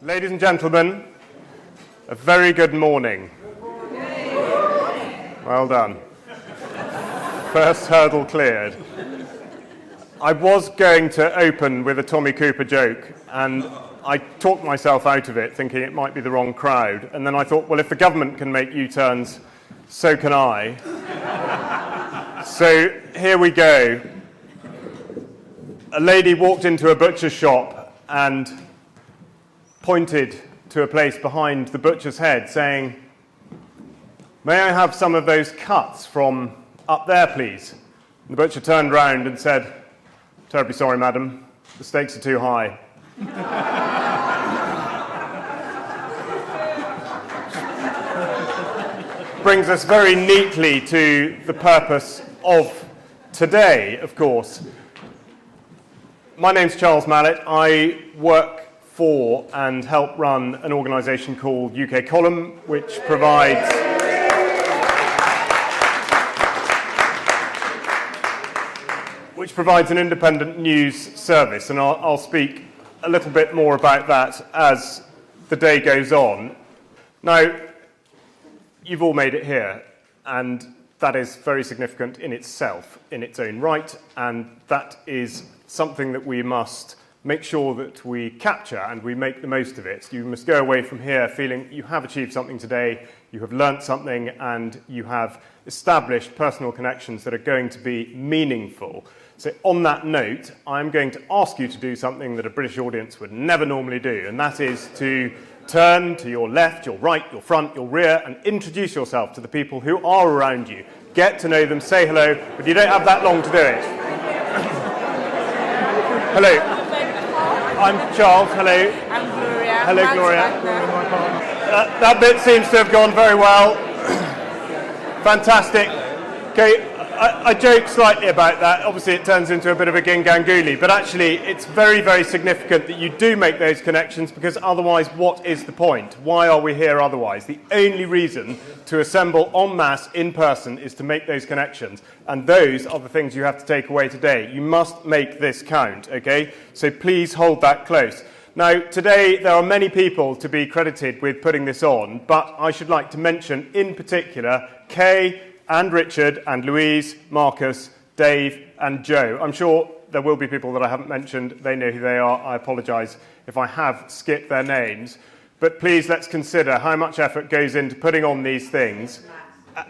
Ladies and gentlemen, a very good morning. Well done. First hurdle cleared. I was going to open with a Tommy Cooper joke, and I talked myself out of it, thinking it might be the wrong crowd. And then I thought, well, if the government can make U-turns, so can I. So here we go. A lady walked into a butcher's shop and pointed to a place behind the butcher's head, saying, "May I have some of those cuts from up there, please?" And the butcher turned round and said, "Terribly sorry, madam, the stakes are too high." Brings us very neatly to the purpose of today, of course. My name's Charles Malet. I work for and help run an organisation called UK Column, which provides an independent news service, and I'll speak a little bit more about that as the day goes on. Now, you've all made it here, and that is very significant in itself, in its own right, and that is something that we must make sure that we capture and we make the most of it. You must go away from here feeling you have achieved something today, you have learnt something, and you have established personal connections that are going to be meaningful. So on that note, I'm going to ask you to do something that a British audience would never normally do, and that is to turn to your left, your right, your front, your rear, and introduce yourself to the people who are around you. Get to know them, say hello, but you don't have that long to do it. Hello. I'm Charles. Hello. I'm Gloria. Hello, Gloria. That bit seems to have gone very well. Fantastic. Okay, I joke slightly about that. Obviously, it turns into a bit of a gingangooli, but actually, it's very, very significant that you do make those connections, because otherwise, what is the point? Why are we here otherwise? The only reason to assemble en masse in person is to make those connections, and those are the things you have to take away today. You must make this count, okay? So please hold that close. Now, today, there are many people to be credited with putting this on, but I should like to mention, in particular, Kay, and Richard, and Louise, Marcus, Dave, and Joe. I'm sure there will be people that I haven't mentioned. They know who they are. I apologise if I have skipped their names. But please, let's consider how much effort goes into putting on these things,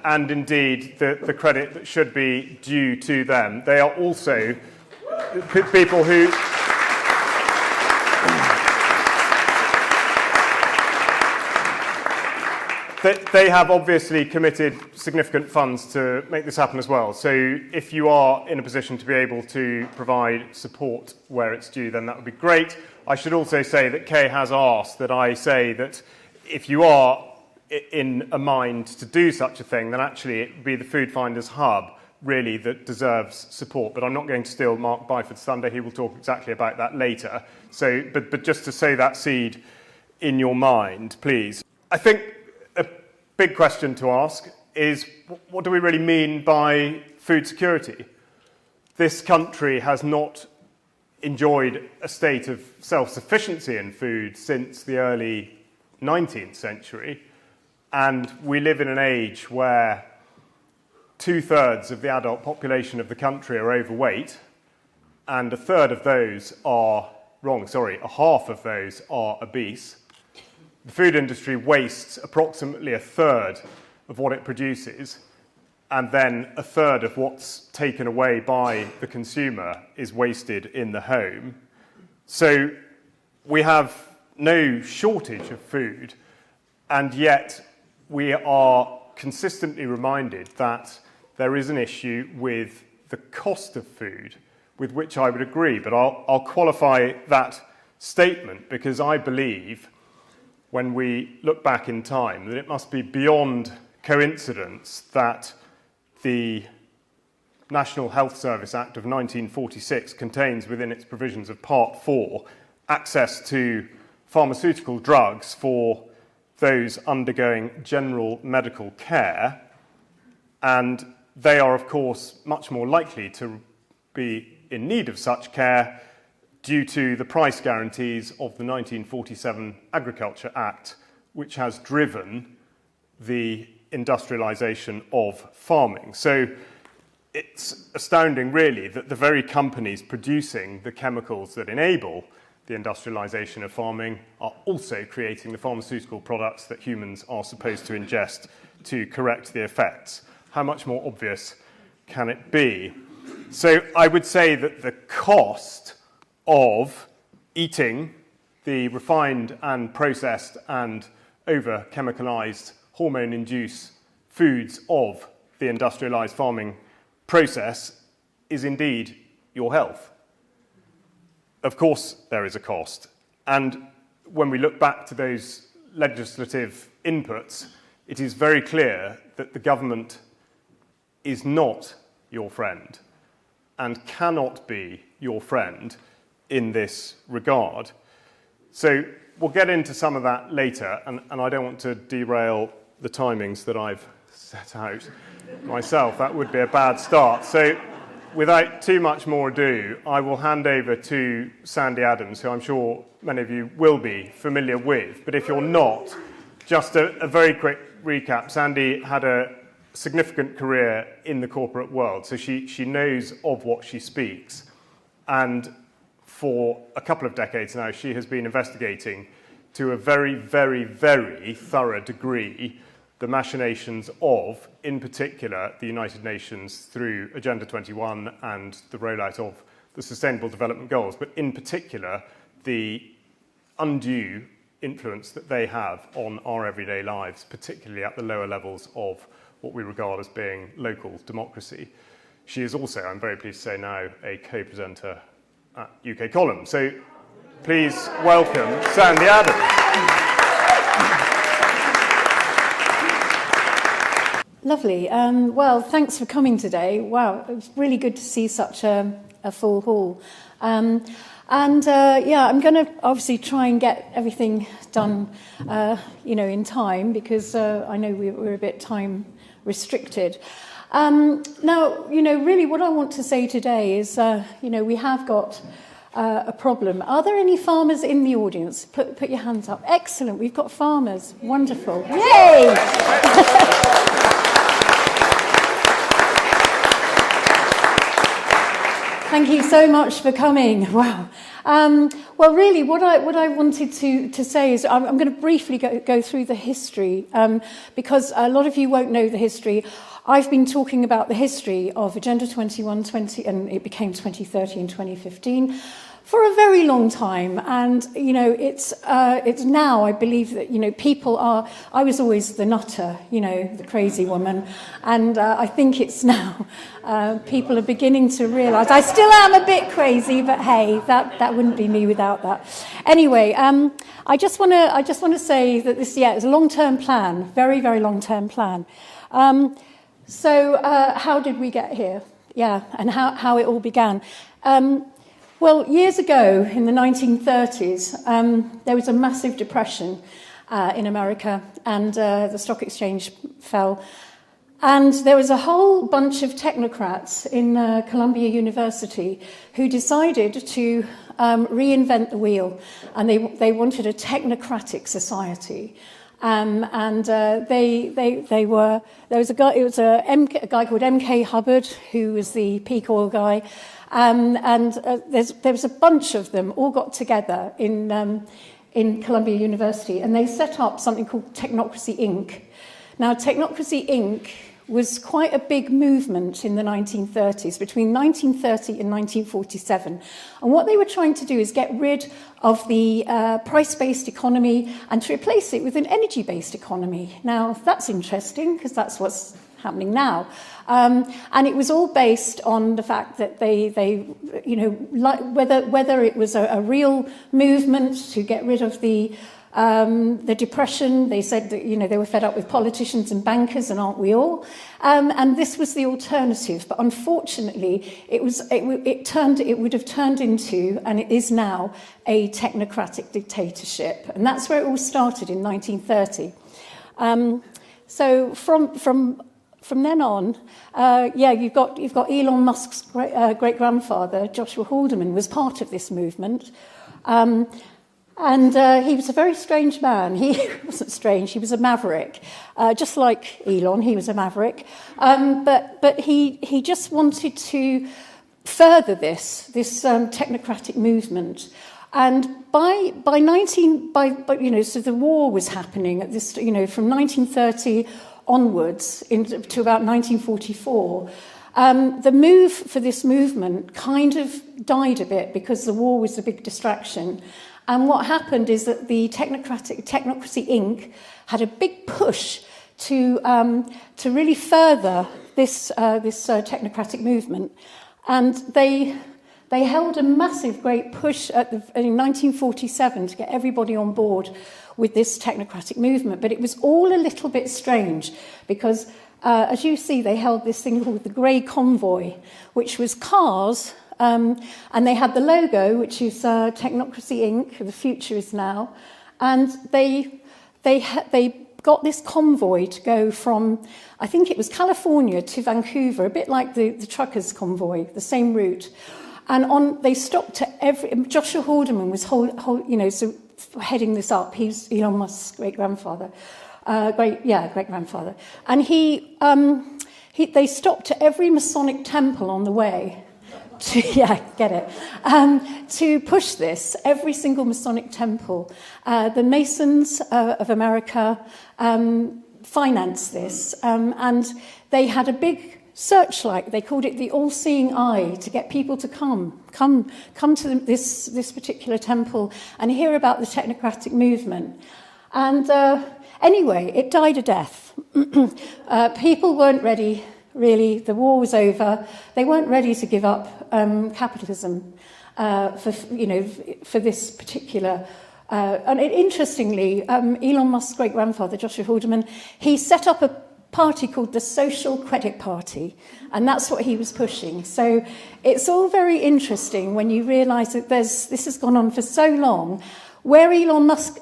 and indeed the credit that should be due to them. They are also people who... They have obviously committed significant funds to make this happen as well. So if you are in a position to be able to provide support where it's due, then that would be great. I should also say that Kay has asked that I say that if you are in a mind to do such a thing, then actually it would be the Food Finders Hub really that deserves support. But I'm not going to steal Mark Byford's thunder. He will talk exactly about that later. So, but just to sow that seed in your mind, please. I think a big question to ask is, what do we really mean by food security? This country has not enjoyed a state of self-sufficiency in food since the early 19th century, and we live in an age where 2/3 of the adult population of the country are overweight, and a half of those are obese. The food industry wastes approximately 1/3 of what it produces, and then 1/3 of what's taken away by the consumer is wasted in the home. So we have no shortage of food, and yet we are consistently reminded that there is an issue with the cost of food, with which I would agree, but I'll qualify that statement, because I believe, when we look back in time, that it must be beyond coincidence that the National Health Service Act of 1946 contains within its provisions of Part 4 access to pharmaceutical drugs for those undergoing general medical care, and they are, of course, much more likely to be in need of such care due to the price guarantees of the 1947 Agriculture Act, which has driven the industrialisation of farming. So it's astounding, really, that the very companies producing the chemicals that enable the industrialisation of farming are also creating the pharmaceutical products that humans are supposed to ingest to correct the effects. How much more obvious can it be? So I would say that the cost of eating the refined and processed and over-chemicalised hormone-induced foods of the industrialised farming process is indeed your health. Of course, there is a cost. And when we look back to those legislative inputs, it is very clear that the government is not your friend and cannot be your friend in this regard. So we'll get into some of that later, and I don't want to derail the timings that I've set out myself. That would be a bad start. So without too much more ado, I will hand over to Sandi Adams, who I'm sure many of you will be familiar with. But if you're not, just a very quick recap. Sandi had a significant career in the corporate world, so she knows of what she speaks. And for a couple of decades now, she has been investigating to a very, very, very thorough degree the machinations of, in particular, the United Nations through Agenda 21 and the rollout of the Sustainable Development Goals, but in particular, the undue influence that they have on our everyday lives, particularly at the lower levels of what we regard as being local democracy. She is also, I'm very pleased to say now, a co-presenter at UK Column. So please welcome Sandi Adams. Lovely. Well, thanks for coming today. Wow, it was really good to see such a full hall. Yeah, I'm going to obviously try and get everything done, in time, because I know we're a bit time restricted. Now, really what I want to say today is, we have got a problem. Are there any farmers in the audience? Put your hands up. Excellent. We've got farmers. Wonderful. Yay! Thank you so much for coming. Wow. Well, really, what I wanted to say is I'm going to briefly go through the history, because a lot of you won't know the history. I've been talking about the history of Agenda 21, and it became 2030 and 2015 for a very long time. And, it's now, I believe that, people are, I was always the nutter, the crazy woman. And I think it's now, people are beginning to realise, I still am a bit crazy, but hey, that wouldn't be me without that. Anyway, I just want to say that this, is a long-term plan, very, very long-term plan. So how did we get here? Yeah, and how it all began. Well, years ago, in the 1930s, there was a massive depression in America, and the stock exchange fell. And there was a whole bunch of technocrats in Columbia University who decided to reinvent the wheel, and they wanted a technocratic society. They were, there was a guy, it was a guy called M.K. Hubbard, who was the peak oil guy, there was a bunch of them all got together in Columbia University, and they set up something called Technocracy Inc. Now, Technocracy Inc. was quite a big movement in the 1930s, between 1930 and 1947. And what they were trying to do is get rid of the price-based economy and to replace it with an energy-based economy. Now, that's interesting, because that's what's happening now. And it was all based on the fact that they whether it was a real movement to get rid of the depression. They said that, they were fed up with politicians and bankers, and aren't we all? And this was the alternative. But unfortunately, it would have turned into, and it is now, a technocratic dictatorship. And that's where it all started in 1930. So from from then on, you've got Elon Musk's great-grandfather, Joshua Haldeman, was part of this movement. And he was a very strange man. He wasn't strange, he was a maverick. Just like Elon, he was a maverick. But he just wanted to further this technocratic movement. And so the war was happening at this, from 1930 onwards to about 1944. The move for this movement kind of died a bit because the war was a big distraction. And what happened is that the Technocracy Inc. had a big push to really further this technocratic movement. And they held a massive, great push in 1947 to get everybody on board with this technocratic movement. But it was all a little bit strange because, as you see, they held this thing called the Grey Convoy, which was cars, and they had the logo, which is Technocracy Inc., the future is now. And they got this convoy to go from, I think it was California to Vancouver, a bit like the truckers' convoy, the same route. And they stopped at Joshua Haldeman was heading this up. He's Elon Musk's great-grandfather. Great-grandfather. And they stopped at every Masonic temple on the way. To push this, every single Masonic temple. The Masons of America financed this, and they had a big searchlight. They called it the all-seeing eye to get people to come to this particular temple and hear about the technocratic movement. And anyway, it died a death. People weren't ready. Really, the war was over. They weren't ready to give up capitalism for this particular. And interestingly, Elon Musk's great-grandfather, Joshua Haldeman, he set up a party called the Social Credit Party, and that's what he was pushing. So it's all very interesting when you realise that this has gone on for so long. Where Elon Musk,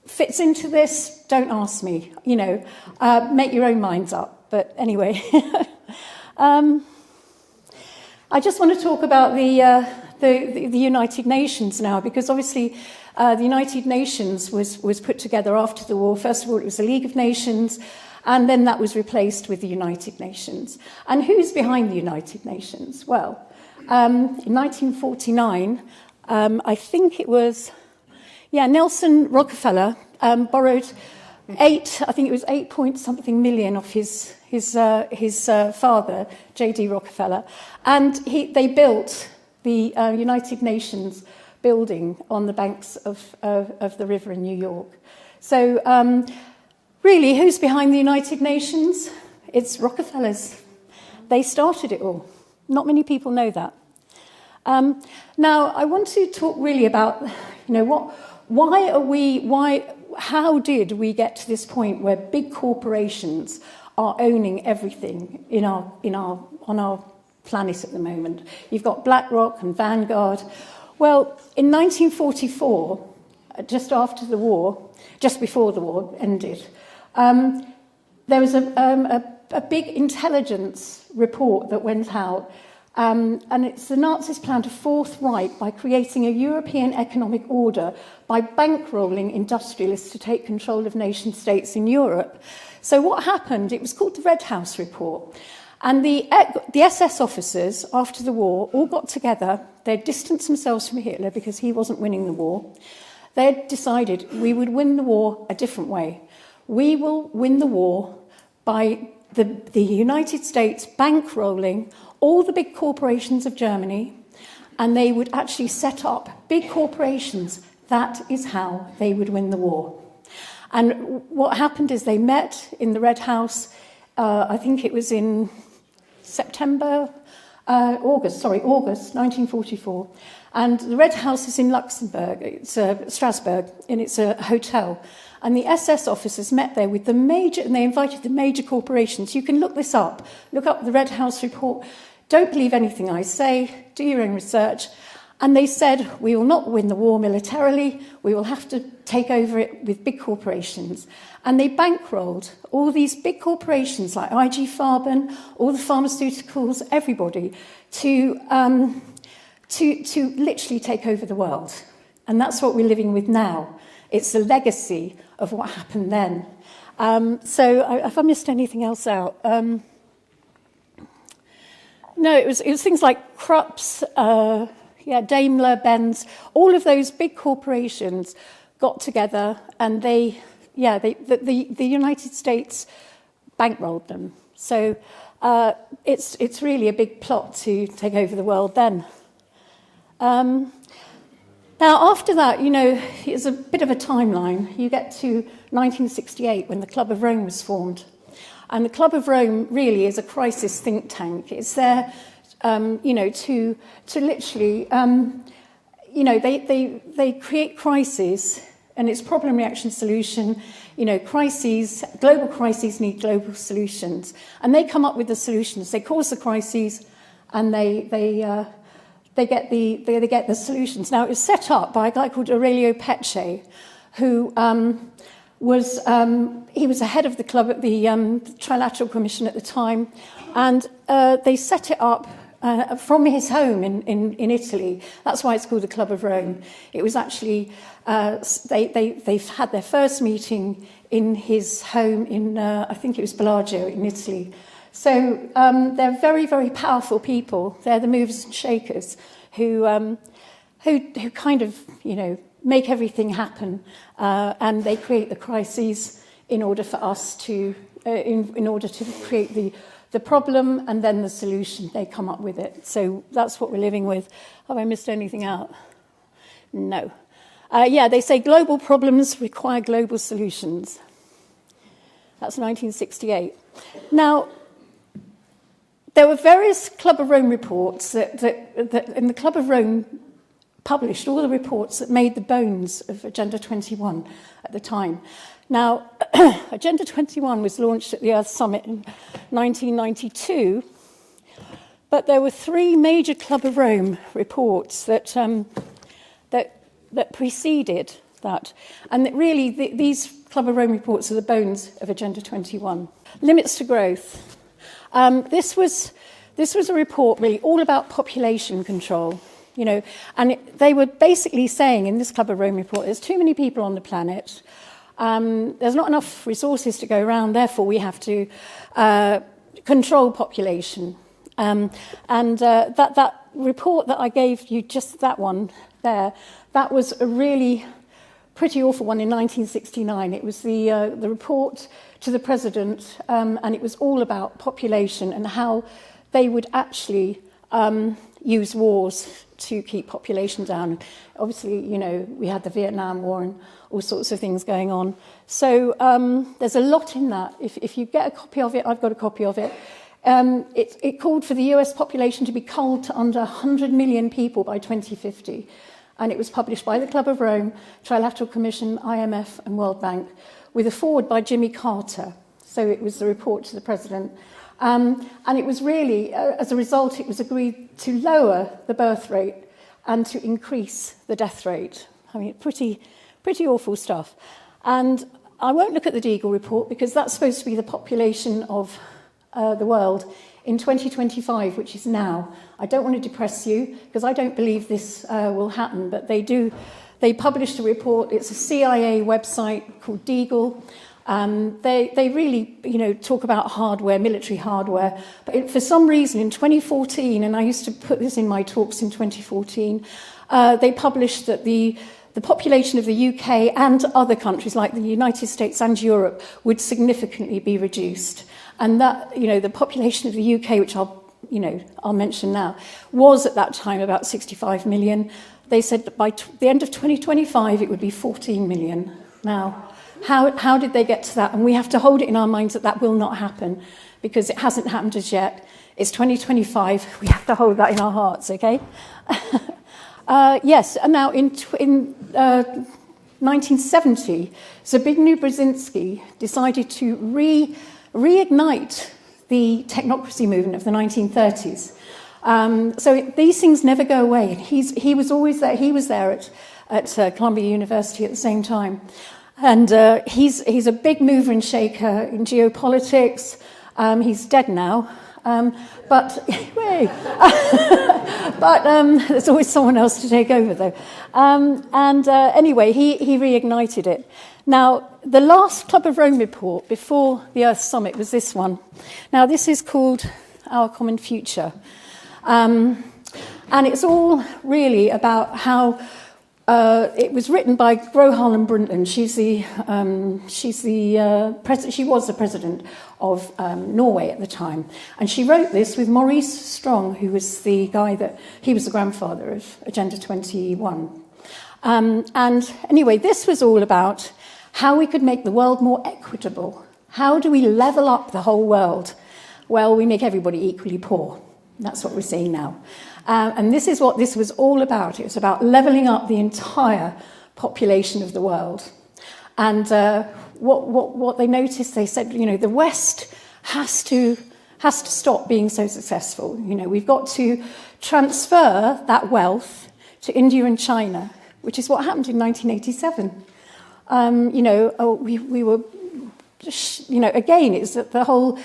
fits into this, don't ask me. Make your own minds up. But anyway, I just want to talk about the United Nations now, because obviously the United Nations was put together after the war. First of all, it was the League of Nations, and then that was replaced with the United Nations. And who's behind the United Nations? Well, in 1949, I think it was, Nelson Rockefeller borrowed 8 point something million off his father, J.D. Rockefeller, and they built the United Nations building on the banks of the river in New York. So, really, who's behind the United Nations? It's Rockefellers. They started it all. Not many people know that. Now, I want to talk really about, how did we get to this point where big corporations are owning everything on our planet at the moment? You've got BlackRock and Vanguard. Well, in 1944, just before the war ended, there was a big intelligence report that went out, and it's the Nazis' plan to forthright by creating a European economic order by bankrolling industrialists to take control of nation states in Europe. So what happened? It was called the Red House Report. And the SS officers, after the war, all got together. They distanced themselves from Hitler because he wasn't winning the war. They had decided we would win the war a different way. We will win the war by the United States bankrolling all the big corporations of Germany, and they would actually set up big corporations. That is how they would win the war. And what happened is they met in the Red House, I think it was in August 1944. And the Red House is in Luxembourg, it's Strasbourg, and it's a hotel. And the SS officers met there with and they invited the major corporations. You can look this up. Look up the Red House Report. Don't believe anything I say. Do your own research. And they said, we will not win the war militarily, we will have to take over it with big corporations. And they bankrolled all these big corporations like IG Farben, all the pharmaceuticals, everybody, to literally take over the world. And that's what we're living with now. It's the legacy of what happened then. Have I missed anything else out? No, it was things like Krupp's, Daimler, Benz, all of those big corporations got together and the United States bankrolled them. So it's really a big plot to take over the world then. Now, after that, it's a bit of a timeline. You get to 1968 when the Club of Rome was formed. And the Club of Rome really is a crisis think tank. It's there, to literally, they create crises, and it's problem, reaction, solution. Crises, global crises need global solutions. And they come up with the solutions. They cause the crises, and they get the solutions. Now, it was set up by a guy called Aurelio Peccei, who was the head of the club at the Trilateral Commission at the time, and they set it up from his home in Italy. That's why it's called the Club of Rome. It was actually they've had their first meeting in his home in I think it was Bellagio in Italy. So they're very, very powerful people. They're the movers and shakers who kind of, make everything happen, and they create the crises in order for us to, in order to create the problem and then the solution. They come up with it. So that's what we're living with. Have I missed anything out? No. They say global problems require global solutions. That's 1968. Now, there were various Club of Rome reports that and the Club of Rome published all the reports that made the bones of Agenda 21 at the time. Now, Agenda 21 was launched at the Earth Summit in 1992, but there were three major Club of Rome reports that preceded that. And that really, these Club of Rome reports are the bones of Agenda 21. Limits to growth. This was a report really all about population control, and they were basically saying in this Club of Rome report, there's too many people on the planet, there's not enough resources to go around, therefore we have to control population. That report that I gave you, just that one there, that was a really pretty awful one in 1969. It was the report to the president, and it was all about population and how they would actually use wars to keep population down. Obviously, we had the Vietnam War and all sorts of things going on. So there's a lot in that. If you get a copy of it, I've got a copy of it. It called for the US population to be culled to under 100 million people by 2050. And it was published by the Club of Rome, Trilateral Commission, IMF and World Bank, with a foreword by Jimmy Carter. So it was the report to the president. And it was really, as a result, it was agreed to lower the birth rate and to increase the death rate. I mean, pretty awful stuff. And I won't look at the Deagle report because that's supposed to be the population of the world in 2025, which is now. I don't want to depress you because I don't believe this will happen, but they do. They published a report. It's a CIA website called Deagle. They really, talk about hardware, military hardware. But for some reason, in 2014, and I used to put this in my talks in 2014, they published that the population of the UK and other countries like the United States and Europe would significantly be reduced. And that, the population of the UK, which I'll mention now, was at that time about 65 million. They said that by the end of 2025, it would be 14 million. Now, how did they get to that? And we have to hold it in our minds that that will not happen because it hasn't happened as yet. It's 2025. We have to hold that in our hearts, okay? Yes, and now in 1970, Zbigniew Brzezinski decided to reignite the technocracy movement of the 1930s. So these things never go away. And he was always there. He was there at Columbia University at the same time. And he's a big mover and shaker in geopolitics. He's dead now. But there's always someone else to take over, though. Anyway, he reignited it. Now, the last Club of Rome report before the Earth Summit was this one. Now, this is called Our Common Future. And it's all really about how it was written by Gro Harlem Brundtland. She was the president of Norway at the time, and she wrote this with Maurice Strong, who was the grandfather of Agenda 21. And anyway, this was all about how we could make the world more equitable. How do we level up the whole world? Well, we make everybody equally poor. That's what we're seeing now. And this is what this was all about. It was about levelling up the entire population of the world. And what they noticed, they said, the West has to stop being so successful. We've got to transfer that wealth to India and China, which is what happened in 1987. We were, again, it's the whole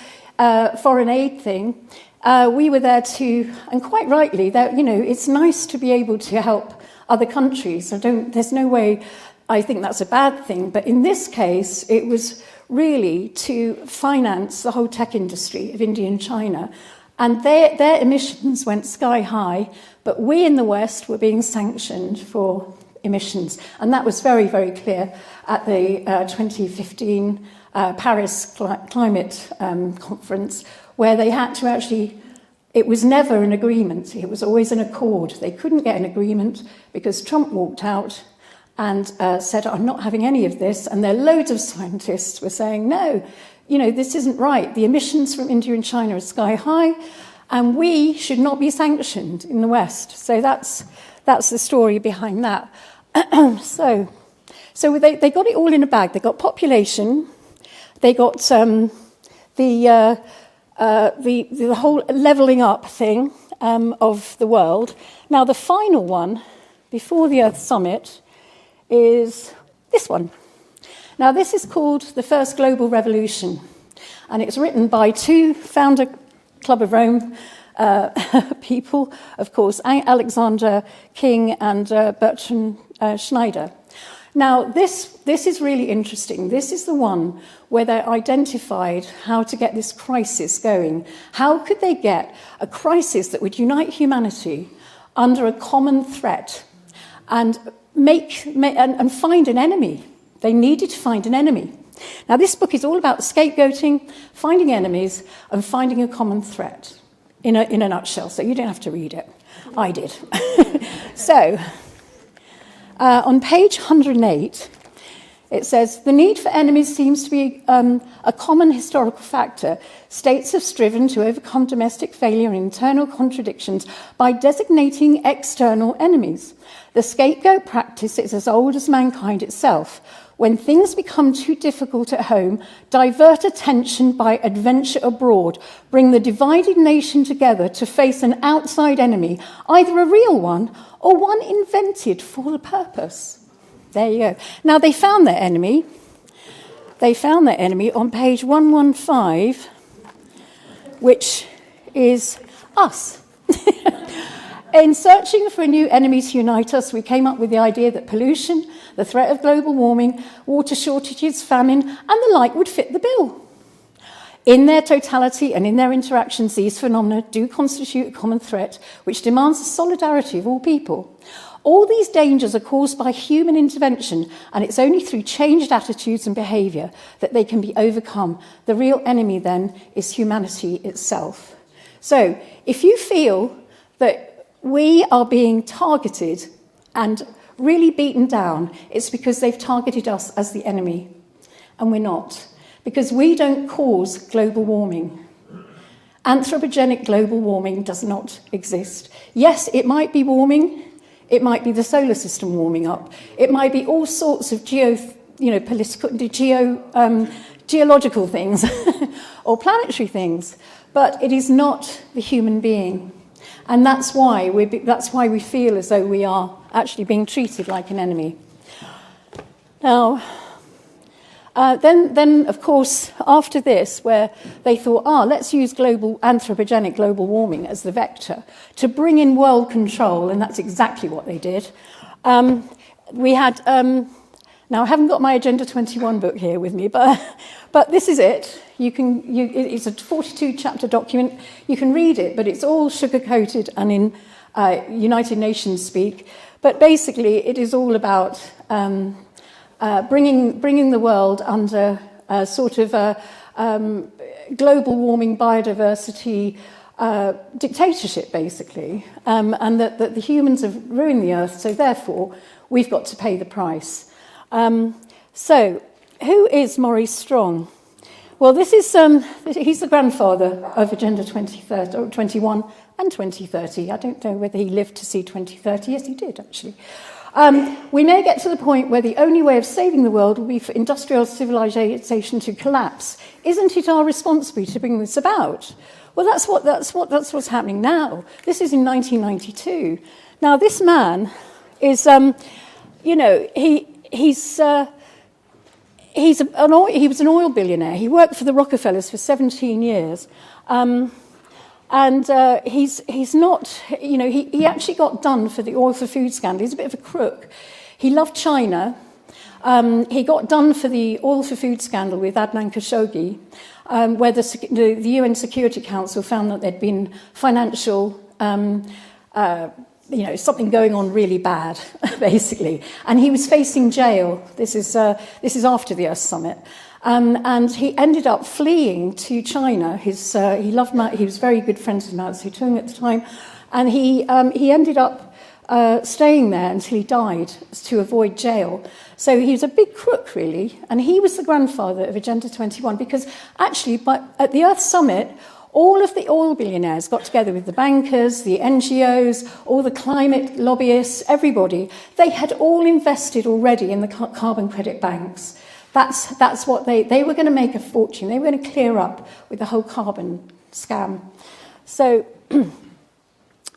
foreign aid thing. We were there to, and quite rightly, that it's nice to be able to help other countries. There's no way I think that's a bad thing. But in this case, it was really to finance the whole tech industry of India and China. And their emissions went sky high, but we in the West were being sanctioned for emissions. And that was very, very clear at the 2015 Paris Climate Conference, where they had to actually, it was never an agreement, it was always an accord. They couldn't get an agreement because Trump walked out and said, I'm not having any of this. And there loads of scientists were saying, no, this isn't right. The emissions from India and China are sky high, and we should not be sanctioned in the West. So that's the story behind that. So they got it all in a bag. They got population, they got the whole levelling up thing of the world. Now, the final one, before the Earth Summit, is this one. Now, this is called The First Global Revolution, and it's written by two founder Club of Rome people, of course, Alexander King and Bertrand Schneider. Now, this is really interesting. This is the one where they identified how to get this crisis going. How could they get a crisis that would unite humanity under a common threat and and find an enemy? They needed to find an enemy. Now, this book is all about scapegoating, finding enemies, and finding a common threat in a nutshell. So you don't have to read it. I did. So, on page 108, it says, the need for enemies seems to be a common historical factor. States have striven to overcome domestic failure and internal contradictions by designating external enemies. The scapegoat practice is as old as mankind itself. When things become too difficult at home, divert attention by adventure abroad. Bring the divided nation together to face an outside enemy, either a real one or one invented for the purpose. There you go. Now, they found their enemy. They found their enemy on page 115, which is us. In searching for a new enemy to unite us, we came up with the idea that pollution, the threat of global warming, water shortages, famine, and the like would fit the bill. In their totality and in their interactions, these phenomena do constitute a common threat which demands the solidarity of all people. All these dangers are caused by human intervention, and it's only through changed attitudes and behaviour that they can be overcome. The real enemy, then, is humanity itself. So, if you feel that we are being targeted and really beaten down, it's because they've targeted us as the enemy, and we're not. Because we don't cause global warming. Anthropogenic global warming does not exist. Yes, it might be warming. It might be the solar system warming up. It might be all sorts of geological things or planetary things. But it is not the human being. And that's why we feel as though we are actually being treated like an enemy. Now, then, of course, after this, where they thought, let's use anthropogenic global warming as the vector to bring in world control, and that's exactly what they did. We had, now I haven't got my Agenda 21 book here with me, but this is it. It's a 42-chapter document. You can read it, but it's all sugar-coated and in United Nations speak. But basically, it is all about bringing the world under a sort of global warming, biodiversity dictatorship, basically, and that the humans have ruined the earth, so therefore we've got to pay the price. So, who is Maurice Strong? Well, this is he's the grandfather of Agenda 2030, or 21 and 2030. I don't know whether he lived to see 2030. Yes, he did, actually. We may get to the point where the only way of saving the world will be for industrial civilization to collapse. Isn't it our responsibility to bring this about? Well, that's what's happening now. This is in 1992. Now, this man is, he was an oil billionaire. He worked for the Rockefellers for 17 years. He's not, he actually got done for the oil for food scandal. He's a bit of a crook. He loved China. He got done for the oil for food scandal with Adnan Khashoggi, where the UN Security Council found that there'd been financial, something going on really bad, basically. And he was facing jail. This is after the Earth Summit. And he ended up fleeing to China. He was very good friends with Mao Zedong at the time, and he ended up staying there until he died to avoid jail. So he was a big crook, really, and he was the grandfather of Agenda 21 because actually, at the Earth Summit, all of the oil billionaires got together with the bankers, the NGOs, all the climate lobbyists, everybody. They had all invested already in the carbon credit banks. That's what they were going to make a fortune. They were going to clear up with the whole carbon scam. So,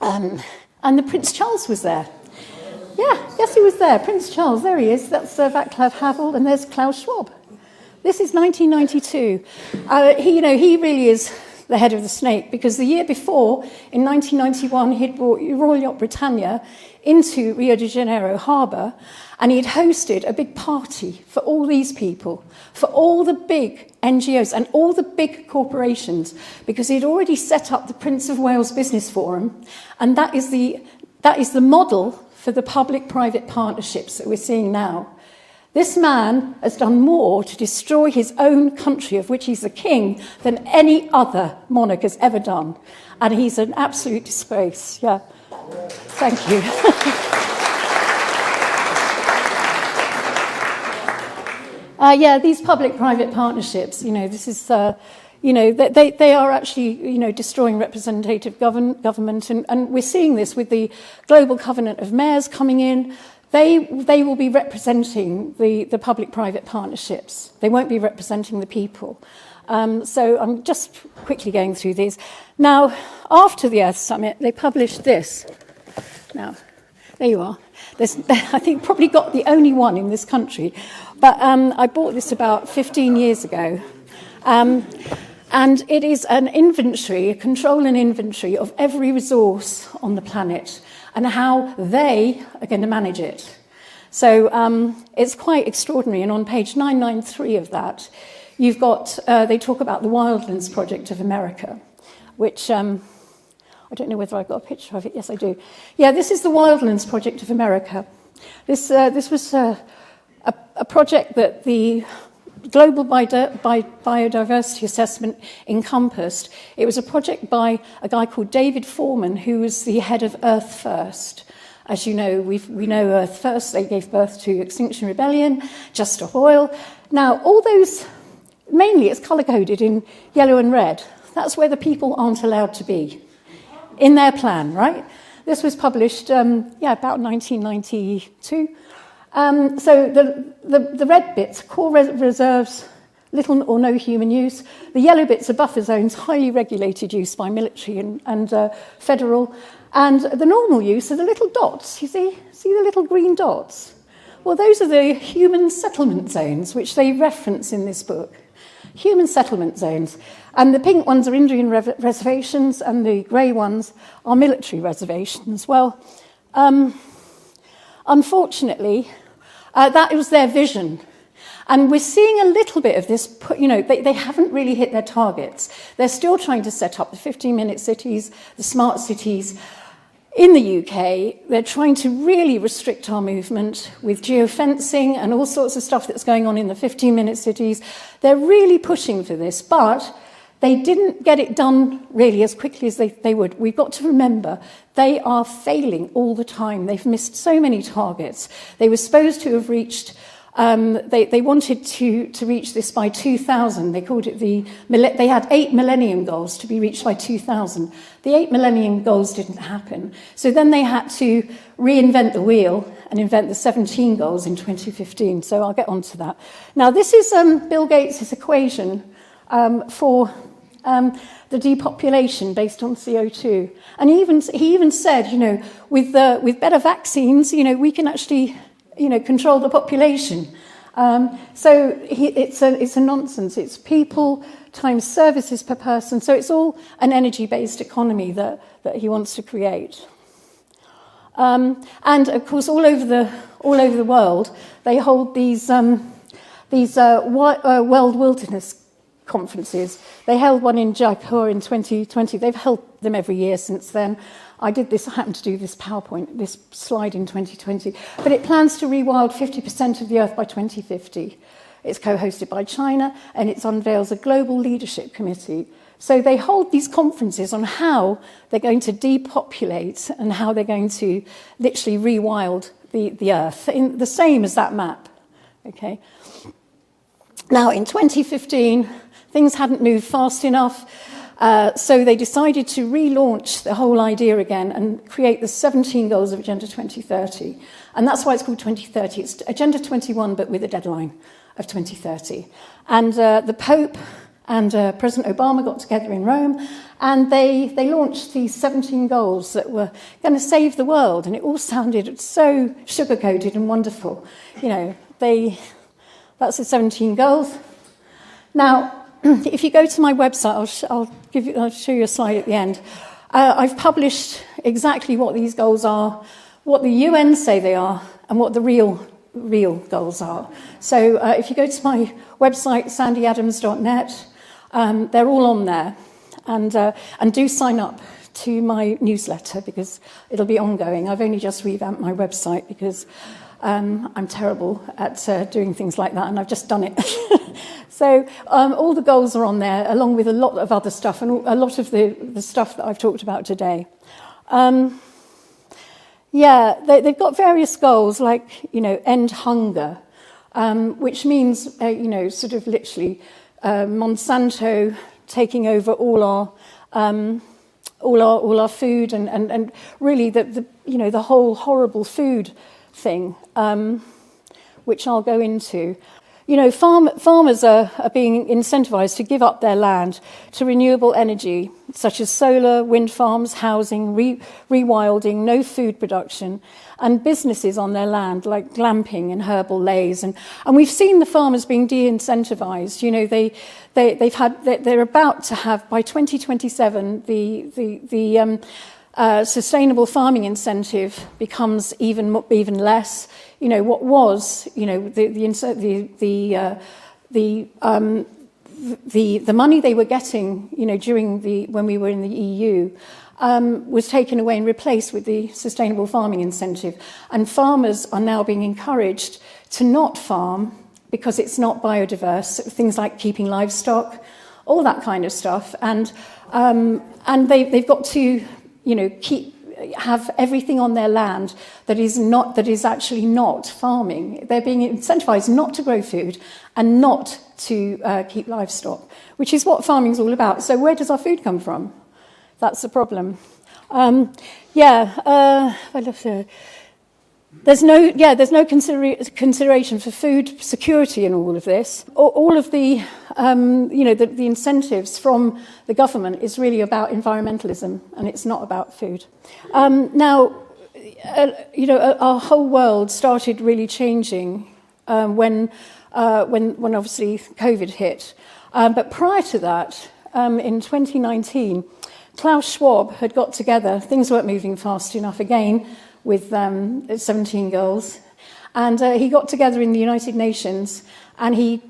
and the Prince Charles was there. Yes, he was there. Prince Charles, there he is. That's Václav Havel, and there's Klaus Schwab. This is 1992. He really is the head of the snake because the year before, in 1991, he'd brought Royal Yacht Britannia into Rio de Janeiro harbour, and he'd hosted a big party for all these people, for all the big NGOs and all the big corporations, because he'd already set up the Prince of Wales Business Forum, and that is the model for the public-private partnerships that we're seeing now. This man has done more to destroy his own country, of which he's the king, than any other monarch has ever done. And he's an absolute disgrace. Yeah. Thank you. These public-private partnerships, this is, they are actually, destroying representative government. And we're seeing this with the Global Covenant of Mayors coming in. They will be representing the public-private partnerships. They won't be representing the people. So I'm just quickly going through these. Now, after the Earth Summit, they published this. Now, there you are. I think probably got the only one in this country. But I bought this about 15 years ago. And it is an inventory, a control and inventory of every resource on the planet and how they are going to manage it. So it's quite extraordinary. And on page 993 of that, you've got, they talk about the Wildlands Project of America, which I don't know whether I've got a picture of it. Yes, I do. Yeah, this is the Wildlands Project of America. This was a project that the Global Biodiversity Assessment encompassed. It was a project by a guy called David Foreman, who was the head of Earth First. As you know, we know Earth First. They gave birth to Extinction Rebellion, Just Stop Oil. Now, all those, mainly it's colour-coded in yellow and red. That's where the people aren't allowed to be in their plan, right? This was published, about 1992. So the red bits, core reserves little or no human use. The yellow bits are buffer zones, highly regulated use by military and federal. And the normal use are the little dots, you see? See the little green dots? Well, those are the human settlement zones, which they reference in this book. Human settlement zones. And the pink ones are Indian reservations, and the grey ones are military reservations. Well, unfortunately, that was their vision. And we're seeing a little bit of this, they haven't really hit their targets. They're still trying to set up the 15-minute cities, the smart cities. In the UK, they're trying to really restrict our movement with geofencing and all sorts of stuff that's going on in the 15-minute cities. They're really pushing for this, but they didn't get it done really as quickly as they would. We've got to remember, they are failing all the time. They've missed so many targets. They were supposed to have reached... They wanted to reach this by 2000. They called it they had 8 millennium goals to be reached by 2000. The 8 millennium goals didn't happen. So then they had to reinvent the wheel and invent the 17 goals in 2015. So I'll get on to that. Now, this is Bill Gates' equation for the depopulation based on CO2. And he even said, with better vaccines, we can actually... control the population. So it's a nonsense. It's people times services per person. So it's all an energy-based economy that he wants to create. And of course, all over the world, they hold these world wilderness conferences. They held one in Jaipur in 2020. They've held them every year since then. I happened to do this this slide in 2020, but it plans to rewild 50% of the Earth by 2050. It's co-hosted by China, and it unveils a global leadership committee. So they hold these conferences on how they're going to depopulate and how they're going to literally rewild the Earth, the same as that map. Okay. Now, in 2015, things hadn't moved fast enough. So they decided to relaunch the whole idea again and create the 17 goals of Agenda 2030. And that's why it's called 2030. It's Agenda 21, but with a deadline of 2030. And the Pope and President Obama got together in Rome, and they launched these 17 goals that were going to save the world. And it all sounded so sugar-coated and wonderful. That's the 17 goals. Now, if you go to my website, I'll show you a slide at the end. I've published exactly what these goals are, what the UN say they are, and what the real goals are. So if you go to my website, sandyadams.net, they're all on there. And do sign up to my newsletter because it'll be ongoing. I've only just revamped my website because I'm terrible at doing things like that, and I've just done it. So all the goals are on there, along with a lot of other stuff, and a lot of the stuff that I've talked about today. They've got various goals, like, end hunger, which means, sort of literally Monsanto taking over all our food, and really the whole horrible food thing, which I'll go into. Farmers are being incentivized to give up their land to renewable energy, such as solar, wind farms, housing, rewilding, no food production, and businesses on their land, like glamping and herbal lays. And we've seen the farmers being de-incentivized. They're about to have, by 2027, the sustainable farming incentive becomes even less. What was, the money they were getting, when we were in the EU, was taken away and replaced with the sustainable farming incentive. And farmers are now being encouraged to not farm because it's not biodiverse. Things like keeping livestock, all that kind of stuff, and they've got to, have everything on their land that is actually not farming. They're being incentivized not to grow food and not to keep livestock, which is what farming is all about. So where does our food come from? That's the problem. There's no consideration for food security in all of this. All of the, the incentives from the government is really about environmentalism, and it's not about food. Now, our whole world started really changing when obviously COVID hit. But prior to that, in 2019, Klaus Schwab had got together. Things weren't moving fast enough again with 17 goals, and he got together in the United Nations, and he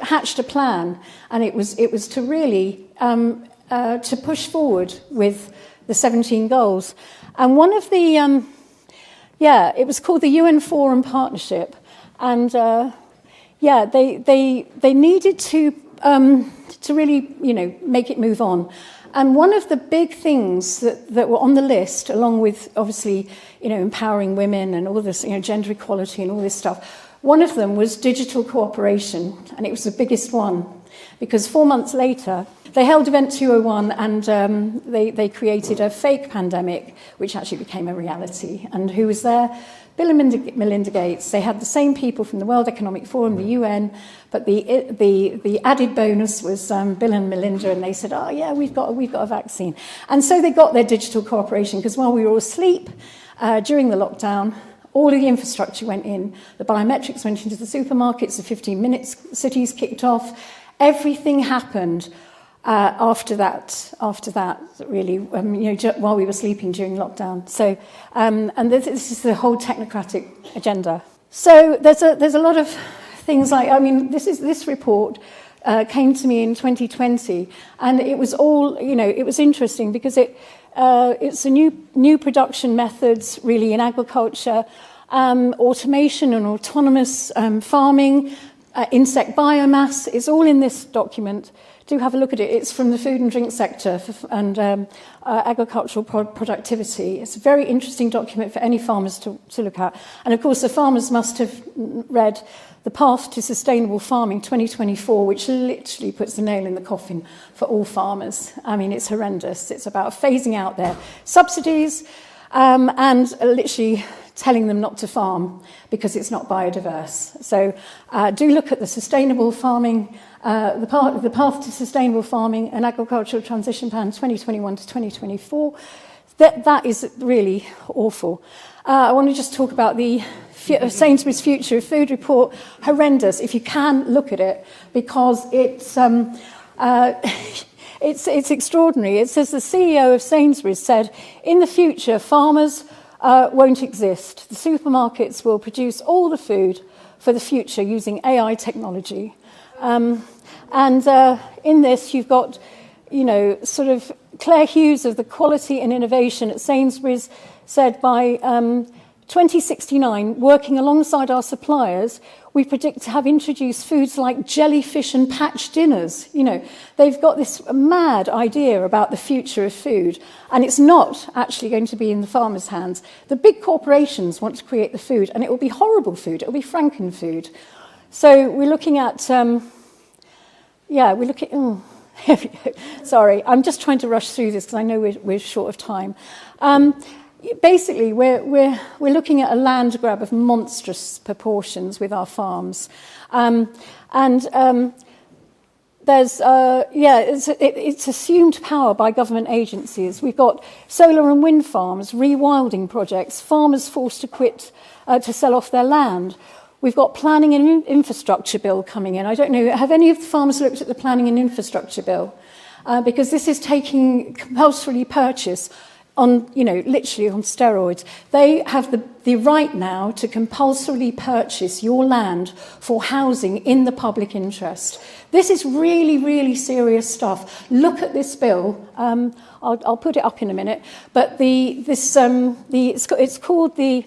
hatched a plan, and it was to really to push forward with the 17 goals. And one of the it was called the UN Forum Partnership, and they needed to really make it move on. And one of the big things that were on the list, along with obviously empowering women and all this gender equality and all this stuff, one of them was digital cooperation, and it was the biggest one, because 4 months later they held Event 201, and they created a fake pandemic, which actually became a reality. And who was there? Bill and Melinda Gates. They had the same people from the World Economic Forum, the UN, but the added bonus was Bill and Melinda, and they said, "Oh yeah, we've got a vaccine." And so they got their digital cooperation, because while we were all asleep during the lockdown, all of the infrastructure went in. The biometrics went into the supermarkets. The 15 minutes cities kicked off. Everything happened after that, really, while we were sleeping during lockdown. So, and this is the whole technocratic agenda. So there's a lot of things like, this report came to me in 2020, and it was all, it was interesting because it's a new production methods really in agriculture, automation and autonomous farming, insect biomass. It's all in this document. Do have a look at it. It's from the food and drink sector and agricultural productivity. It's a very interesting document for any farmers to look at. And of course, the farmers must have read The Path to Sustainable Farming 2024, which literally puts the nail in the coffin for all farmers. I mean, it's horrendous. It's about phasing out their subsidies and literally telling them not to farm because it's not biodiverse. So do look at the sustainable farming, the path to sustainable farming and agricultural transition plan 2021 to 2024. That is really awful. I want to just talk about the Sainsbury's Future of Food report. Horrendous. If you can look at it, because it's extraordinary. It says the CEO of Sainsbury's said, in the future, farmers won't exist. The supermarkets will produce all the food for the future using AI technology. And in this, you've got, sort of Claire Hughes of the Quality and Innovation at Sainsbury's said by 2069, working alongside our suppliers, we predict to have introduced foods like jellyfish and patch dinners. They've got this mad idea about the future of food, and it's not actually going to be in the farmers' hands. The big corporations want to create the food, and it will be horrible food. It will be frankenfood. So we're looking at, here we go. Sorry, I'm just trying to rush through this because I know we're short of time. Basically, we're looking at a land grab of monstrous proportions with our farms, there's it's assumed power by government agencies. We've got solar and wind farms, rewilding projects, farmers forced to quit to sell off their land. We've got planning and infrastructure bill coming in. I don't know, have any of the farmers looked at the planning and infrastructure bill? Because this is taking compulsory purchase on, literally on steroids. They have the right now to compulsorily purchase your land for housing in the public interest. This is really, really serious stuff. Look at this bill. I'll put it up in a minute. But it's called the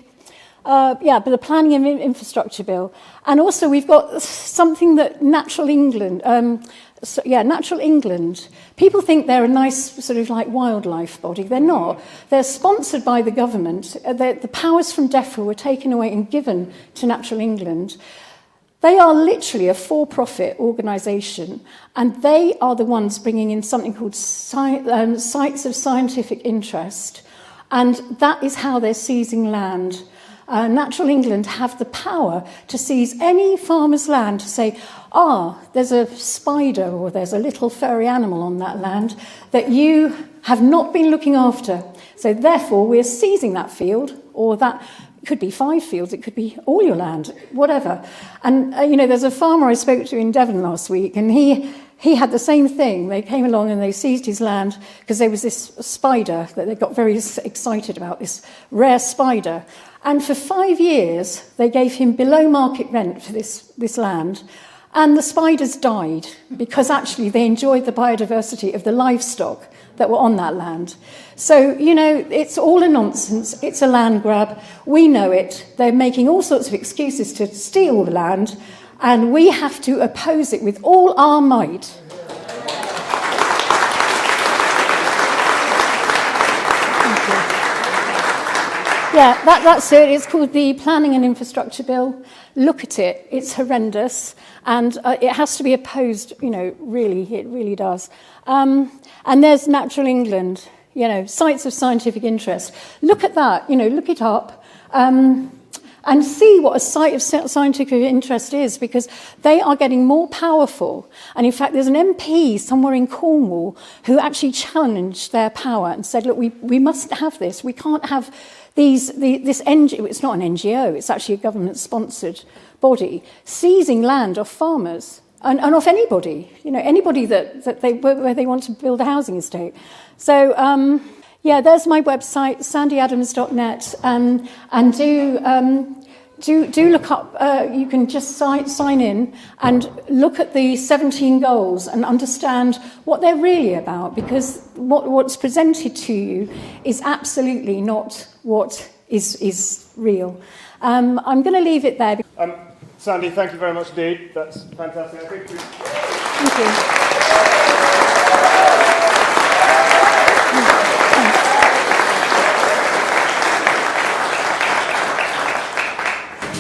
Planning and Infrastructure Bill. And also we've got something that Natural England. Natural England. People think they're a nice sort of like wildlife body. They're not. They're sponsored by the government. The powers from DEFRA were taken away and given to Natural England. They are literally a for-profit organisation, and they are the ones bringing in something called sites of scientific interest, and that is how they're seizing land. Natural England have the power to seize any farmer's land to say, there's a spider or there's a little furry animal on that land that you have not been looking after. So therefore, we're seizing that field, or that could be 5 fields, it could be all your land, whatever. And, there's a farmer I spoke to in Devon last week, and he had the same thing. They came along and they seized his land because there was this spider that they got very excited about, this rare spider. And for 5 years, they gave him below market rent for this land. And the spiders died because actually they enjoyed the biodiversity of the livestock that were on that land. So, it's all a nonsense. It's a land grab. We know it. They're making all sorts of excuses to steal the land, and we have to oppose it with all our might. Yeah, that's it. It's called the Planning and Infrastructure Bill. Look at it. It's horrendous. And it has to be opposed, really. It really does. And there's Natural England, sites of scientific interest. Look at that, look it up. And see what a site of scientific interest is, because they are getting more powerful. And in fact, there's an MP somewhere in Cornwall who actually challenged their power and said, look, we must have this. We can't have this NGO, it's not an NGO, it's actually a government-sponsored body, seizing land off farmers and off anybody, anybody where they want to build a housing estate. So, there's my website, sandyadams.net, and do look up. You can just sign in and look at the 17 goals and understand what they're really about, because what's presented to you is absolutely not what is real. I'm going to leave it there. Sandi, thank you very much indeed. That's fantastic. Thank you.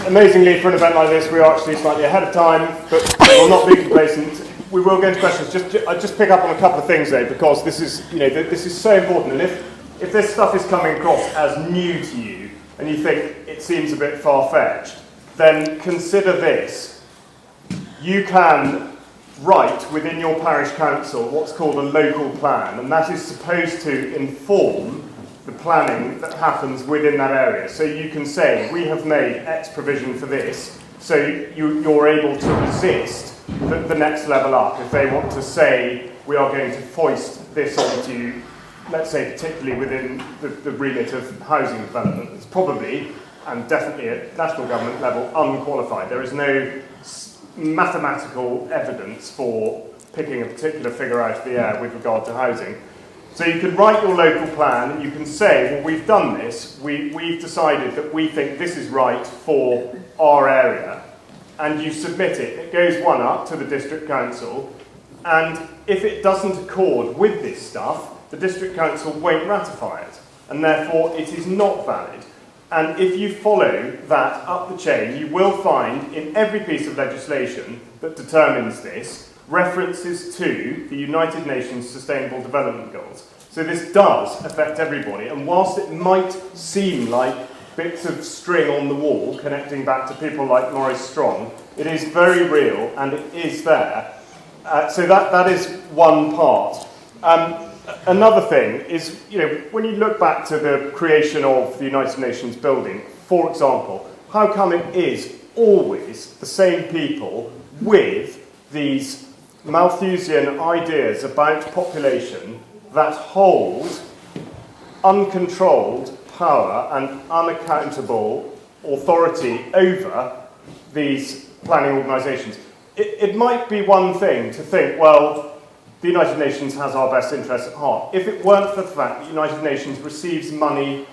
Amazingly, for an event like this, we are actually slightly ahead of time, but we will not be complacent. We will get into questions. I'll just pick up on a couple of things, though, because this is so important. And if this stuff is coming across as new to you, and you think it seems a bit far-fetched, then consider this. You can write within your parish council what's called a local plan, and that is supposed to inform the planning that happens within that area. So you can say, we have made X provision for this, so you're able to resist the next level up. If they want to say, we are going to foist this onto, let's say particularly within the remit of housing development, it's probably, and definitely at national government level, unqualified. There is no mathematical evidence for picking a particular figure out of the air with regard to housing. So you can write your local plan and you can say, well, we've done this, we've decided that we think this is right for our area, and you submit it. It goes one up to the district council, and if it doesn't accord with this stuff, the district council won't ratify it, and therefore it is not valid. And if you follow that up the chain, you will find in every piece of legislation that determines this, references to the United Nations Sustainable Development Goals. So this does affect everybody, and whilst it might seem like bits of string on the wall connecting back to people like Maurice Strong, it is very real and it is there. So that is one part. Another thing is, when you look back to the creation of the United Nations building, for example, how come it is always the same people with these Malthusian ideas about population that hold uncontrolled power and unaccountable authority over these planning organisations? It might be one thing to think, well, the United Nations has our best interests at heart. If it weren't for the fact that the United Nations receives money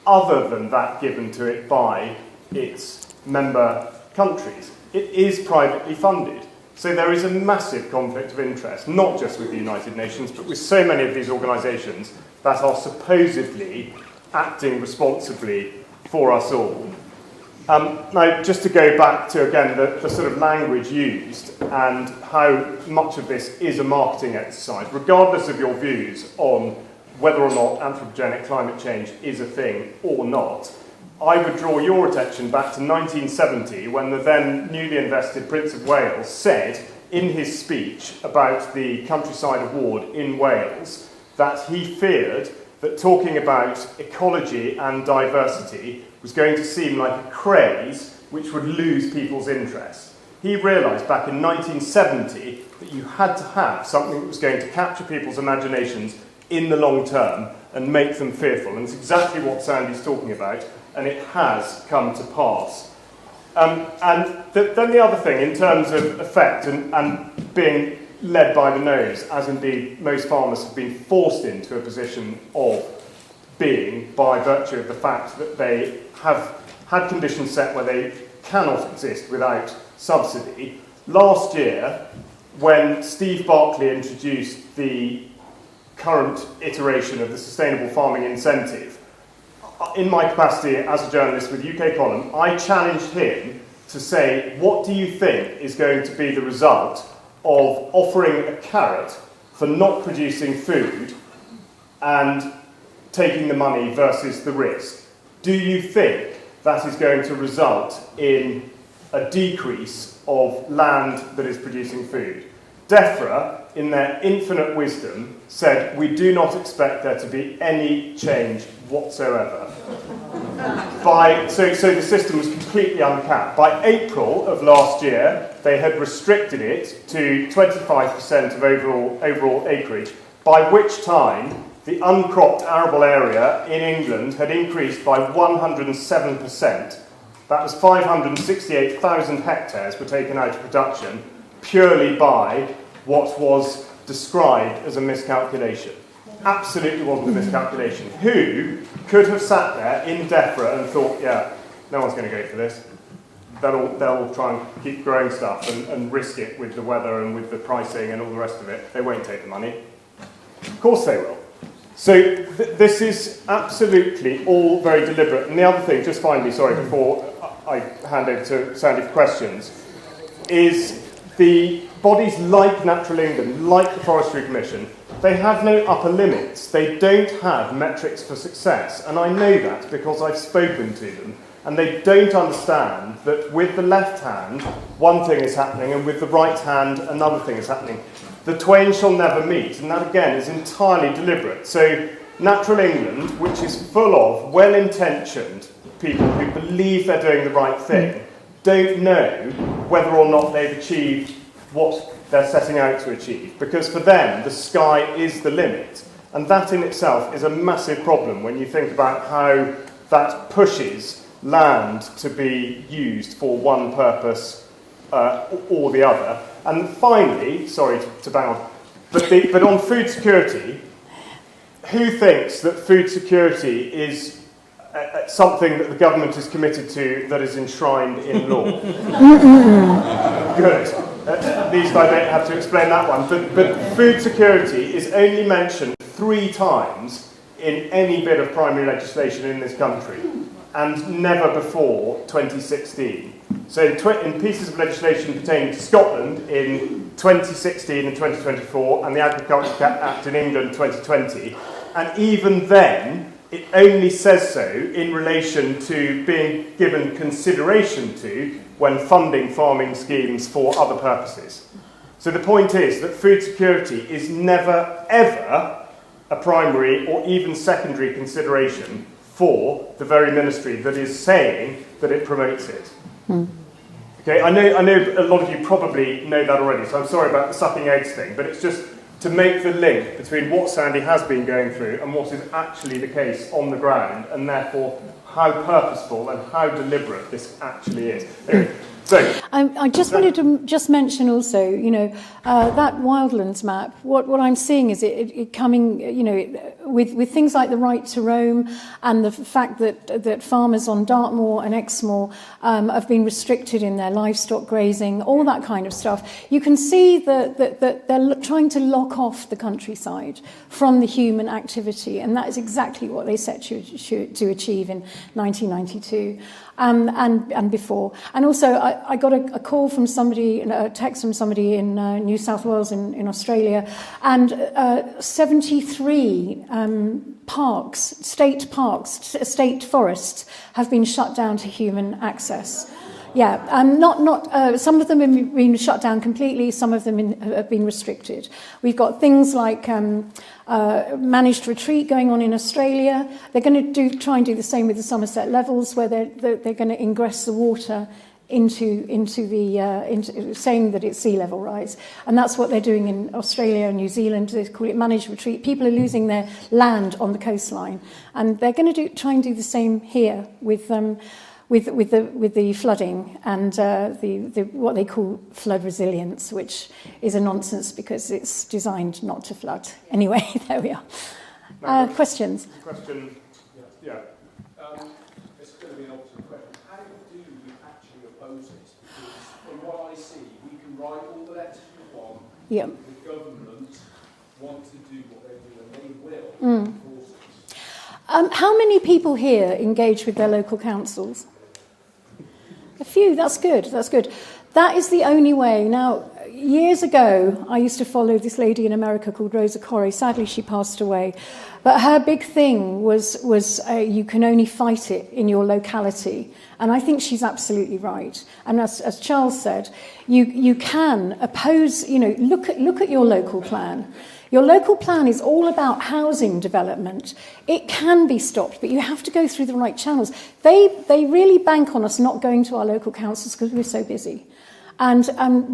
other than that given to it by its member countries, it is privately funded. So there is a massive conflict of interest, not just with the United Nations, but with so many of these organisations that are supposedly acting responsibly for us all. Now, just to go back to, again, the sort of language used and how much of this is a marketing exercise, regardless of your views on whether or not anthropogenic climate change is a thing or not, I would draw your attention back to 1970 when the then newly invested Prince of Wales said in his speech about the countryside award in Wales that he feared that talking about ecology and diversity was going to seem like a craze which would lose people's interest. He realised back in 1970 that you had to have something that was going to capture people's imaginations in the long term and make them fearful. And it's exactly what Sandi's talking about, and it has come to pass. Then the other thing, in terms of effect and being led by the nose, as indeed most farmers have been forced into a position of being by virtue of the fact that they have had conditions set where they cannot exist without subsidy. Last year, when Steve Barclay introduced the current iteration of the Sustainable Farming Incentive, in my capacity as a journalist with UK Column, I challenged him to say, what do you think is going to be the result of offering a carrot for not producing food and taking the money versus the risk? Do you think that is going to result in a decrease of land that is producing food? DEFRA, in their infinite wisdom, said, we do not expect there to be any change whatsoever. So the system was completely uncapped. By April of last year, they had restricted it to 25% of overall acreage, by which time the uncropped arable area in England had increased by 107%. That was 568,000 hectares were taken out of production purely by what was described as a miscalculation. Absolutely wasn't a miscalculation. Who could have sat there in DEFRA and thought, yeah, no one's going to go for this. They'll try and keep growing stuff and risk it with the weather and with the pricing and all the rest of it. They won't take the money. Of course they will. So this is absolutely all very deliberate. And the other thing, just finally, sorry, before I hand over to Sandi for questions, is the bodies like Natural England, like the Forestry Commission, they have no upper limits. They don't have metrics for success. And I know that because I've spoken to them. And they don't understand that with the left hand, one thing is happening, and with the right hand, another thing is happening. The twain shall never meet, and that again is entirely deliberate. So Natural England, which is full of well-intentioned people who believe they're doing the right thing, don't know whether or not they've achieved what they're setting out to achieve. Because for them, the sky is the limit. And that in itself is a massive problem when you think about how that pushes land to be used for one purpose or the other. And finally, sorry to bang on, but on food security, who thinks that food security is something that the government is committed to that is enshrined in law? Good. At least I don't have to explain that one. But food security is only mentioned 3 times in any bit of primary legislation in this country, and never before 2016. So in pieces of legislation pertaining to Scotland in 2016 and 2024, and the Agriculture Act in England 2020, and even then, it only says so in relation to being given consideration to when funding farming schemes for other purposes. So the point is that food security is never, ever a primary or even secondary consideration for the very ministry that is saying that it promotes it. Okay, I know a lot of you probably know that already, so I'm sorry about the sucking eggs thing, but it's just to make the link between what Sandi has been going through and what is actually the case on the ground, and therefore how purposeful and how deliberate this actually is. Anyway, so I just wanted to just mention also, that wildlands map, what I'm seeing is it coming, with things like the right to roam and the fact that farmers on Dartmoor and Exmoor have been restricted in their livestock grazing, all that kind of stuff. You can see that they're trying to lock off the countryside from the human activity, and that is exactly what they set to achieve in 1992 and before. And also, I got a call from somebody, a text from somebody in New South Wales in Australia, and 73 state forests have been shut down to human access. Yeah, some of them have been shut down completely, some of them have been restricted. We've got things like managed retreat going on in Australia. They're going to try and do the same with the Somerset Levels, where they're going to ingress the water into saying that it's sea level rise. And that's what they're doing in Australia and New Zealand. They call it managed retreat. People are losing their land on the coastline. And they're going to try and do the same here with the flooding and the what they call flood resilience, which is a nonsense because it's designed not to flood. Anyway, there we are. Questions? Question, yeah. It's going to be an obvious question. How do we actually oppose it? Because from what I see, we can write all the letters we want. Yeah. The government want to do what they do, and they will enforce it. How many people here engage with their local councils? A few, that's good, that's good. That is the only way. Now, years ago, I used to follow this lady in America called Rosa Corey. Sadly, she passed away. But her big thing was you can only fight it in your locality. And I think she's absolutely right. And as Charles said, you can oppose, look at your local plan. Your local plan is all about housing development. It can be stopped, but you have to go through the right channels. They really bank on us not going to our local councils because we're so busy. And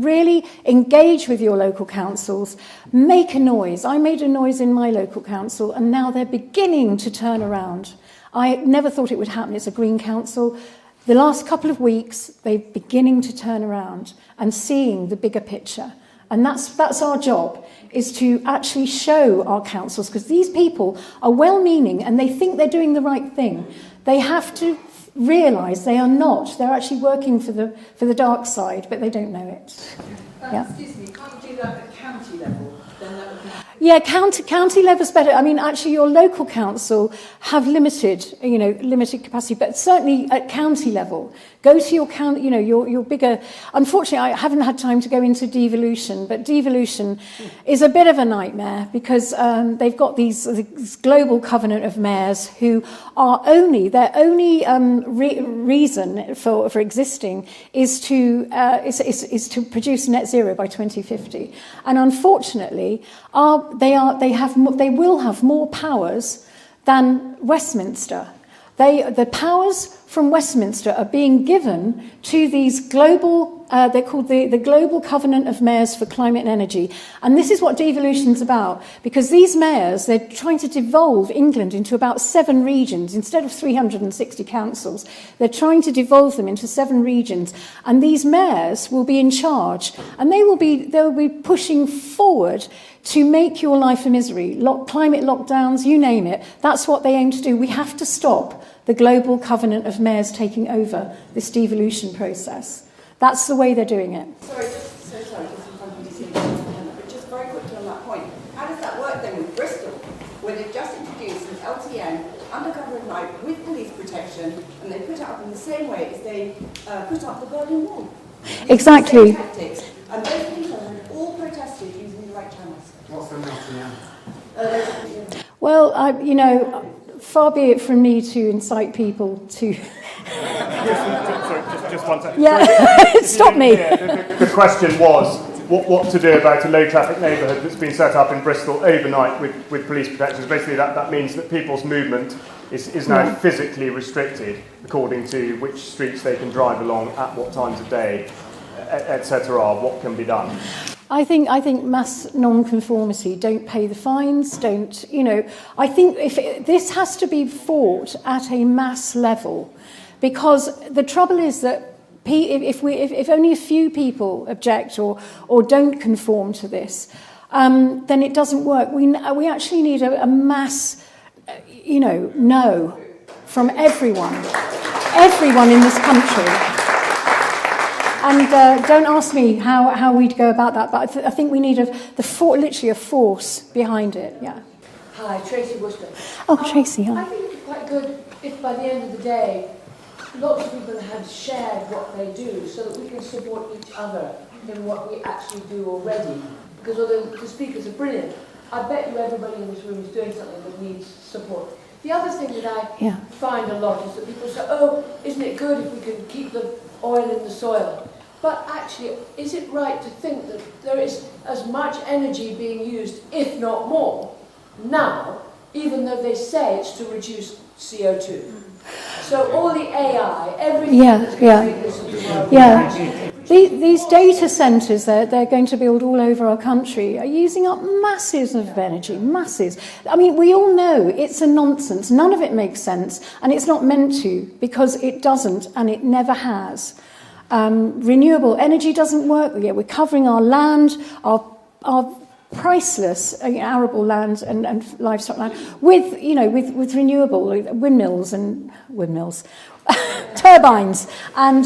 really engage with your local councils. Make a noise. I made a noise in my local council, and now they're beginning to turn around. I never thought it would happen. It's a Green council. The last couple of weeks, they're beginning to turn around and seeing the bigger picture. And that's our job, is to actually show our councils, because these people are well-meaning and they think they're doing the right thing. They have to realise they are not. They're actually working for the dark side, but they don't know it. Yeah. Excuse me, can't you do that at county level? Then that would be... Yeah, county level's better. I mean, actually, your local council have limited capacity, but certainly at county level, go to your county, your bigger. Unfortunately, I haven't had time to go into devolution, but devolution is a bit of a nightmare because they've got this global covenant of mayors who are their only reason for existing is to produce net zero by 2050, and unfortunately, they will have more powers than Westminster. The powers from Westminster are being given to these global, they're called the Global Covenant of Mayors for Climate and Energy. And this is what devolution's about, because these mayors, they're trying to devolve England into about 7 regions. Instead of 360 councils, they're trying to devolve them into 7 regions. And these mayors will be in charge, and they'll be pushing forward to make your life a misery. Climate lockdowns, you name it. That's what they aim to do. We have to stop the Global Covenant of Mayors taking over this devolution process. That's the way they're doing it. Sorry, just in front of you, but just very quickly on that point. How does that work then with Bristol, where they've just introduced an LTN under cover of night with police protection, and they put it up in the same way as they put up the Berlin Wall? Exactly. Tactics, and those people have all protested using the right channels. What's the LTN? Well, far be it from me to incite people to... Sorry, just one second. Yeah, stop me. The question was what to do about a low traffic neighbourhood that's been set up in Bristol overnight with police protection. Basically, that means that people's movement is now physically restricted according to which streets they can drive along at what times of day, etc. What can be done? I think mass non-conformity, don't pay the fines, I think this has to be fought at a mass level, because the trouble is that if only a few people object or don't conform to this, then it doesn't work. We actually need a mass, no from everyone in this country. And don't ask me how we'd go about that, but I think we need literally a force behind it. Yeah. Hi, Tracy Worcester. Oh, Tracy. Hi. I think it'd be quite good if by the end of the day lots of people have shared what they do so that we can support each other in what we actually do already. Because although the speakers are brilliant, I bet you everybody in this room is doing something that needs support. The other thing that I find a lot is that people say, oh, isn't it good if we can keep the oil in the soil? But actually, is it right to think that there is as much energy being used, if not more, now, even though they say it's to reduce CO2? So all the AI, everything that's going to make this of the world, Yeah. These data centres they're going to build all over our country are using up masses of energy, masses. I mean, we all know it's a nonsense. None of it makes sense, and it's not meant to, because it doesn't, and it never has. Renewable energy doesn't work. Yeah, we're covering our land, our priceless arable land and livestock land with renewable windmills, turbines and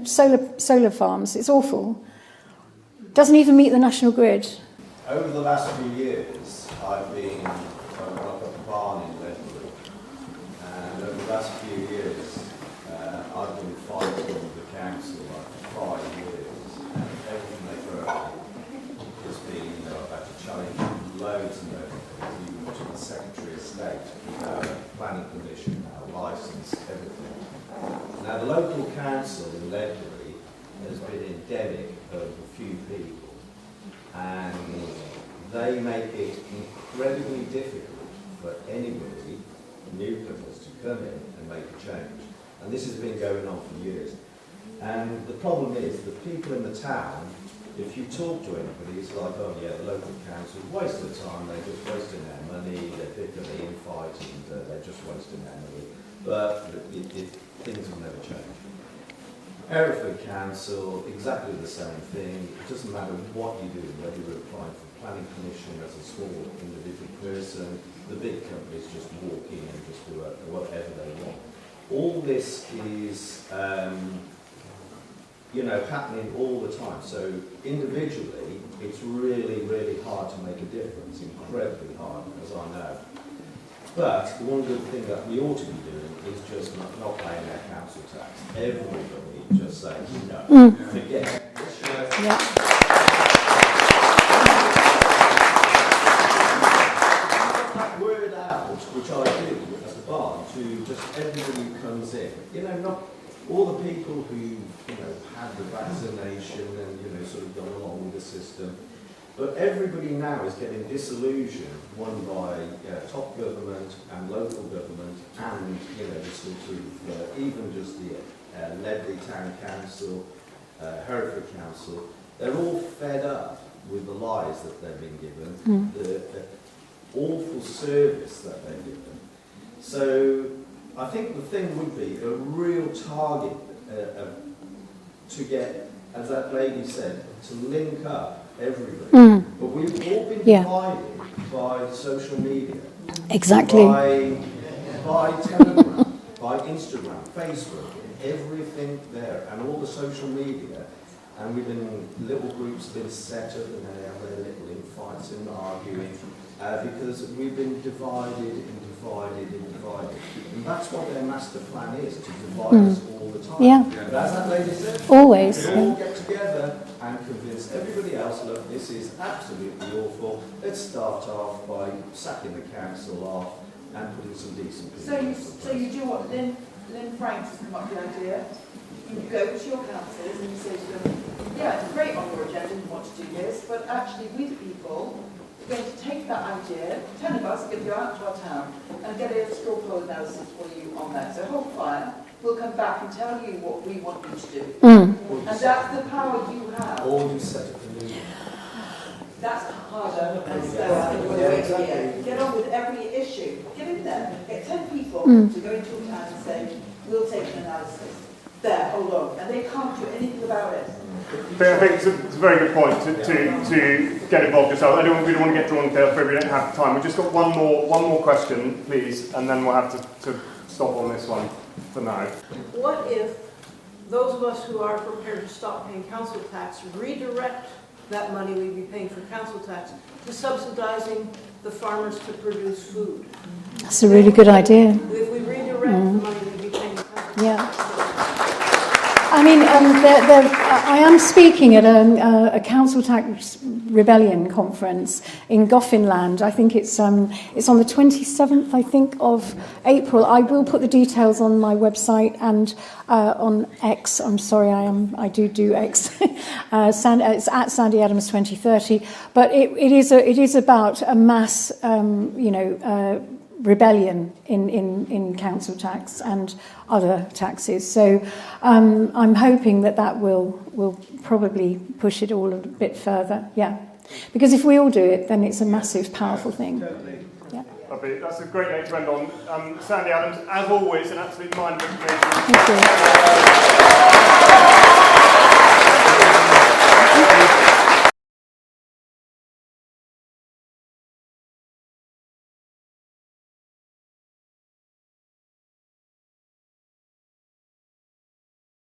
solar farms. It's awful. Doesn't even meet the national grid. Over the last few years, I've been I've got a barn in Ledbury, and over the last few years, I've been fighting with the council for 5 years, and everything they throw at me has been, I've had to challenge loads and loads of things, even to the Secretary of State, planning permission, licence, everything. Now, the local council in Ledbury has been endemic of a few people, and they make it incredibly difficult for anybody, newcomers, to come in and make a change. And this has been going on for years. And the problem is that people in the town, if you talk to anybody, it's like, oh yeah, the local council, waste of time, they're just wasting their money, they're bicker, they infight, and they're just wasting their money. But things will never change. Hereford Council, exactly the same thing. It doesn't matter what you do, whether you're applying for planning permission as a small individual person, the big companies just walk in and just do whatever they want. All this is, happening all the time. So individually, it's really, really hard to make a difference, incredibly hard, as I know. But the one good thing that we ought to be doing is just not paying our council tax. Everybody just saying, no, forget it. That word out, which I do at the bar, to just everybody who comes in. Not all the people who, had the vaccination and, sort of gone along with the system. But everybody now is getting disillusioned, one by top government and local government and, even just the Ledbury Town Council, Hereford Council. They're all fed up with the lies that they've been given, the awful service that they're given. So I think the thing would be a real target to get, as that lady said, to link up everybody. But we've all been divided by social media. Exactly. By Telegram, by Instagram, Facebook, everything there, and all the social media. And we've been, little groups have been set up and they have their little infights and arguing because we've been divided and divided and divided. And that's what their master plan is, to divide us all the time. Yeah. But as that lady said, always. we all get together and convince everybody else, look, this is absolutely awful. Let's start off by sacking the council off and putting some decent people. So you do what Lynn Franks has come up with the idea. You go to your councils and you say to them, yeah, it's great on your agenda, you want to do this, but actually we the people are going to take that idea, 10 of us are going to go out to our town and get a straw poll analysis for you on that. So hold fire, we'll come back and tell you what we want you to do. And that's the power you have. Or you set up a new one. That's harder and slower. Get on with every issue. Get in there. Get 10 people to go into a town and say, we'll take an analysis. There, hold on. And they can't do anything about it. I think it's a very good point to get involved yourself. We don't want to get drawn into it, we don't have time. We've just got one more question, please, and then we'll have to stop on this one for now. What if those of us who are prepared to stop paying council tax redirect that money we'd be paying for council tax to subsidising the farmers to produce food? That's a really good idea. If we Yeah. I mean, I am speaking at a council tax rebellion conference in Goffinland. I think it's on the 27th, I think, of April. I will put the details on my website and on X. I'm sorry, I do X. It's at Sandi Adams 2030. But it is about a mass, rebellion in council tax and other taxes. So I'm hoping that will probably push it all a bit further. Yeah, because if we all do it, then it's a massive, powerful thing. Yeah. Lovely. That's a great note to end on. Sandi Adams, as always, an absolute mind of information. Thank you.